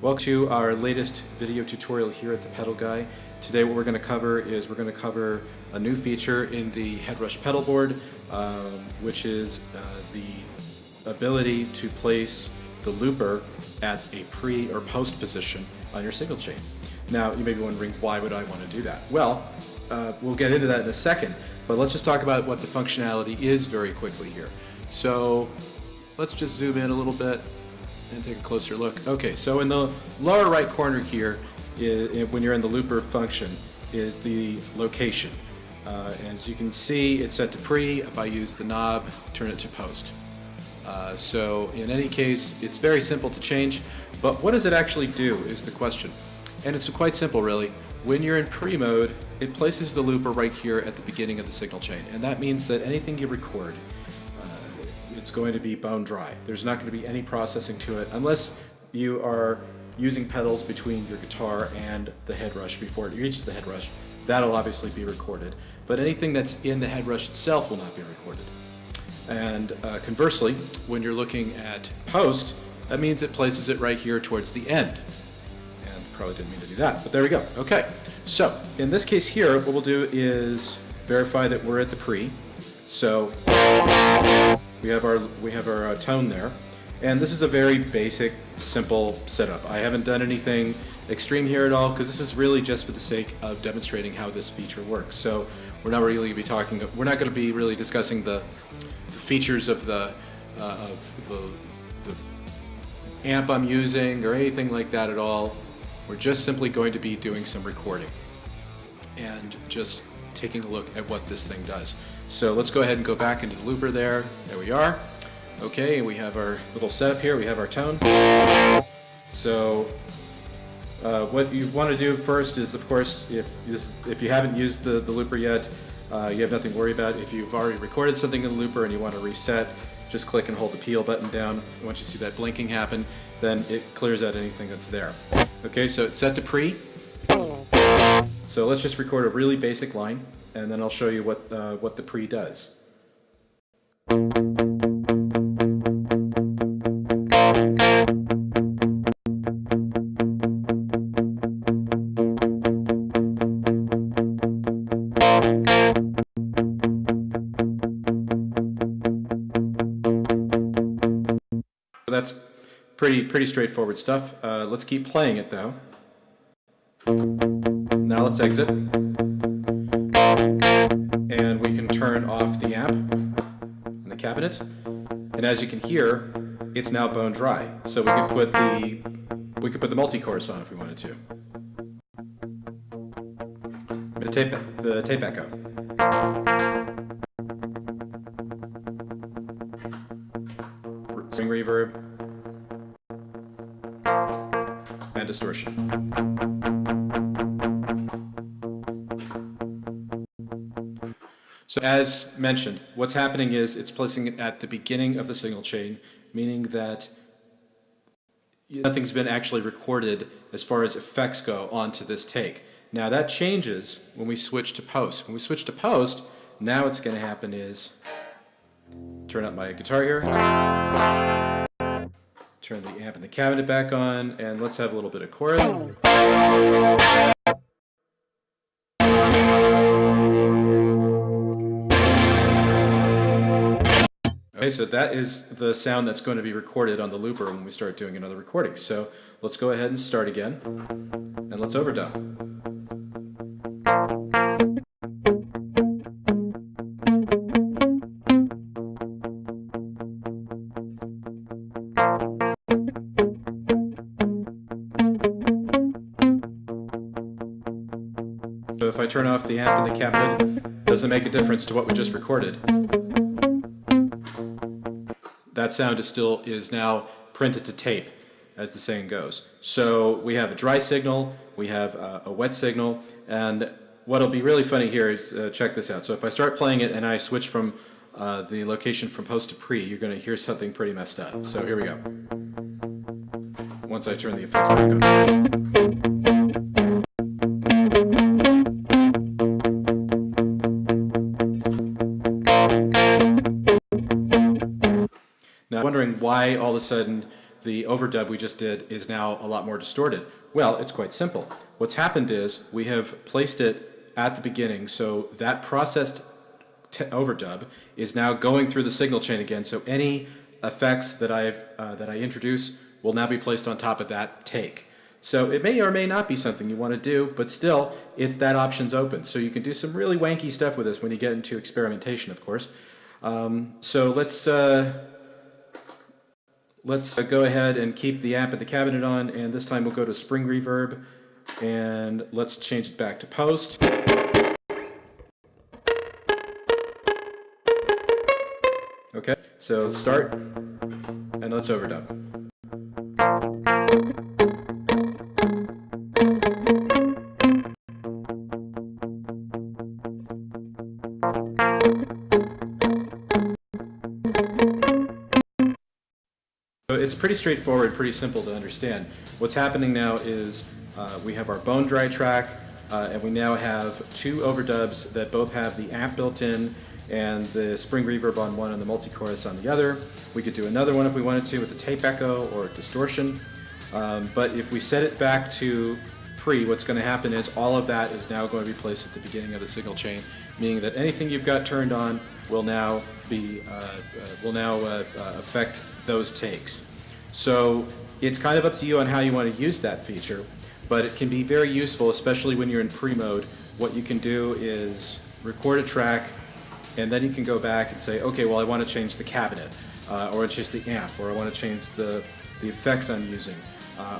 Welcome to our latest video tutorial here at ThePedalGuy. Today what we're going to cover is a new feature in the Headrush pedal board, which is the ability to place the looper at a pre or post position on your signal chain. Now you may be wondering, why would I want to do that? Well, we'll get into that in a second, but let's just talk about what the functionality is very quickly here. So let's just zoom in a little bit and take a closer look. Okay, so in the lower right corner here, when you're in the looper function, is the location. As you can see, it's set to pre. If I use the knob, turn it to post. So in any case, it's very simple to change, but what does it actually do is the question. And it's quite simple, really. When you're in pre mode, it places the looper right here at the beginning of the signal chain, and that means that anything you record, it's going to be bone dry. There's not going to be any processing to it unless you are using pedals between your guitar and the Headrush before it reaches the Headrush. That'll obviously be recorded, but anything that's in the Headrush itself will not be recorded. And conversely, when you're looking at post, that means it places it right here towards the end. And probably didn't mean to do that, but there we go. Okay, so in this case here, what we'll do is verify that we're at the pre. So we have our tone there, and this is a very basic, simple setup. I haven't done anything extreme here at all because this is really just for the sake of demonstrating how this feature works. So we're not going to be really discussing the features of the amp I'm using or anything like that at all. We're just simply going to be doing some recording and just taking a look at what this thing does. So let's go ahead and go back into the looper there. There we are. Okay, and we have our little setup here. We have our tone. So what you want to do first is, of course, if you haven't used the looper yet, you have nothing to worry about. If you've already recorded something in the looper and you want to reset, just click and hold the PL button down. Once you see that blinking happen, then it clears out anything that's there. Okay, so it's set to pre. So let's just record a really basic line, and then I'll show you what the pre does. So that's pretty straightforward stuff. Let's keep playing it though. Now let's exit, and we can turn off the amp and the cabinet, and as you can hear, it's now bone dry. So we could put the multi-chorus on if we wanted to. The tape echo. String reverb and distortion. So as mentioned, what's happening is it's placing it at the beginning of the signal chain, meaning that nothing's been actually recorded as far as effects go onto this take. Now that changes when we switch to post. When we switch to post, now what's going to happen is, turn up my guitar here, turn the amp and the cabinet back on, and let's have a little bit of chorus. Okay, so that is the sound that's going to be recorded on the looper when we start doing another recording. So let's go ahead and start again, and let's overdub. So if I turn off the amp and the cabinet, it doesn't make a difference to what we just recorded. That sound is now printed to tape, as the saying goes. So we have a dry signal, we have a wet signal, and what'll be really funny here is, check this out. So if I start playing it and I switch from the location from post to pre, you're going to hear something pretty messed up. So here we go. Once I turn the effects back on. Now, wondering why all of a sudden the overdub we just did is now a lot more distorted? Well, it's quite simple. What's happened is we have placed it at the beginning, so that processed overdub is now going through the signal chain again, so any effects that I introduce will now be placed on top of that take. So it may or may not be something you want to do, but still, that option's open. So you can do some really wanky stuff with this when you get into experimentation, of course. So let's go ahead and keep the amp at the cabinet on, and this time we'll go to spring reverb, and let's change it back to post. Okay, so start, and let's overdub. So it's pretty straightforward, pretty simple to understand. What's happening now is we have our bone dry track, and we now have two overdubs that both have the amp built in and the spring reverb on one and the multi-chorus on the other. We could do another one if we wanted to with a tape echo or distortion. But if we set it back to pre, what's going to happen is all of that is now going to be placed at the beginning of the signal chain, meaning that anything you've got turned on will now affect those takes. So it's kind of up to you on how you want to use that feature, but it can be very useful, especially when you're in pre-mode. What you can do is record a track, and then you can go back and say, okay, well, I want to change the cabinet, or change the amp, or I want to change the effects I'm using,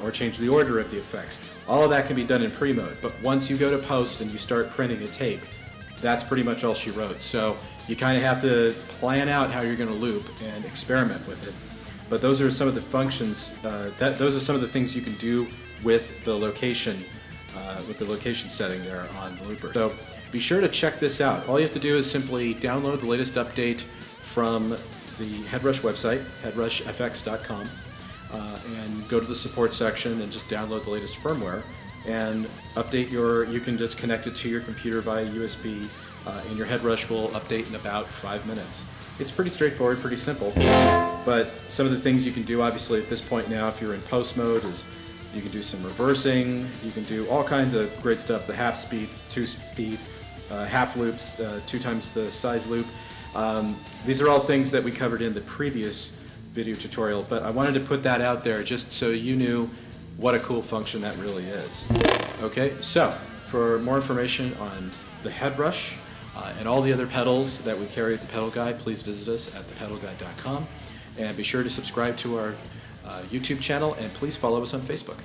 or change the order of the effects. All of that can be done in pre-mode, but once you go to post and you start printing a tape, that's pretty much all she wrote. So you kind of have to plan out how you're going to loop and experiment with it. But those are some of the functions, those are some of the things you can do with the location setting there on the looper. So be sure to check this out. All you have to do is simply download the latest update from the Headrush website, headrushfx.com, and go to the support section and just download the latest firmware and update you can just connect it to your computer via USB, and your Headrush will update in about 5 minutes. It's pretty straightforward, pretty simple, but some of the things you can do obviously at this point now if you're in post mode is you can do some reversing, you can do all kinds of great stuff, the half speed, 2-speed, half loops, 2 times the size loop. These are all things that we covered in the previous video tutorial, but I wanted to put that out there just so you knew what a cool function that really is. Okay, so for more information on the Headrush and all the other pedals that we carry at The Pedal Guy, please visit us at ThePedalGuy.com, and be sure to subscribe to our YouTube channel, and please follow us on Facebook.